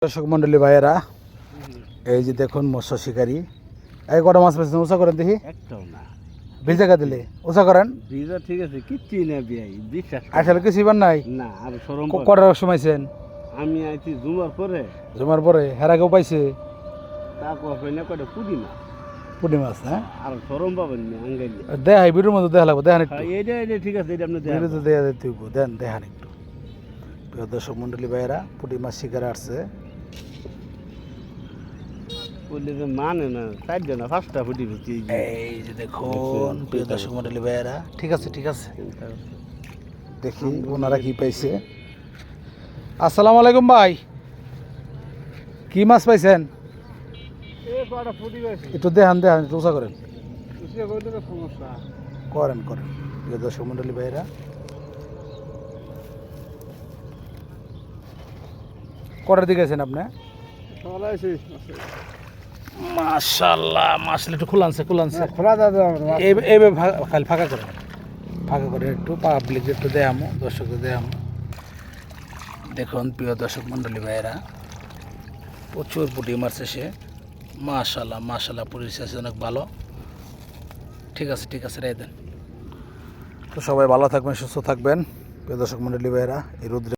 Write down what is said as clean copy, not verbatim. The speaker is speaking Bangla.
দর্শক মন্ডলী ভাইয়েরা, এই যে দেখুন মৎস্য শিকারী। এই কটা মাছ পেয়েছেন? ওষা করেন দেখি। একটাও না ভিজা কা দিলে ওষা করেন। ভিজা ঠিক আছে, কিচ্ছুই না বিয়াই, বিশ্বাস করো। আসলে কিছু ইবার নাই। না আর সরম কটার সময়ছেন? আমি আইছি জুমার পরে, জমার পরে হেরা কেউ পাইছে তারপর হইলে কয়টা পুদি না পুঁটি মাছ। হ্যাঁ, আর সরম পাবেন না আঙ্গাইলে। দেখাই ভিডিওর মধ্যে দেখা লাগবে। দেখান একটু এইটা এইটা ঠিক আছে, এটা আপনি দেখেন। ভিডিওতে দেখা দিতে হইব। দেন দেখান একটু। প্রিয় দর্শক মন্ডলী ভাইয়েরা, পুঁটি মাছ শিকারে আসছে। বললে যে মানে না, চারটা না পাঁচটা ফুটি ফুটি। এই যে দেখুন প্রিয় দর্শক মন্ডলী ভাইয়েরা, ঠিক আছে ঠিক আছে, দেখি ওনারা কি পাইছে। আসসালামু আলাইকুম ভাই, কি মাছ পাইছেন? একটু দেখান দেখান, একটু উঁচা করেন। করেন করেন প্রিয় দর্শক মন্ডলী ভাইয়েরা। কটার দিকে আছেন আপনি? মাশাআল্লাহ, মাছটা একটু খুলানছে খুলানছে। এইভাবে খালি ফাঁকা করেন, ফাঁকা করে একটু পাবলিক একটু দেখামো, দর্শকদের দেখামো। দেখুন প্রিয় দর্শক মন্ডলী ভাইয়েরা, প্রচুর পুঁটি মারছে সে। মাশাআল্লাহ মাশাআল্লাহ, পরিচয় অনেক ভালো। ঠিক আছে ঠিক আছে, রেখে দেন। তো সবাই ভালো থাকবেন, সুস্থ থাকবেন প্রিয় দর্শক মন্ডলী ভাইয়েরা। এই রোদ্রে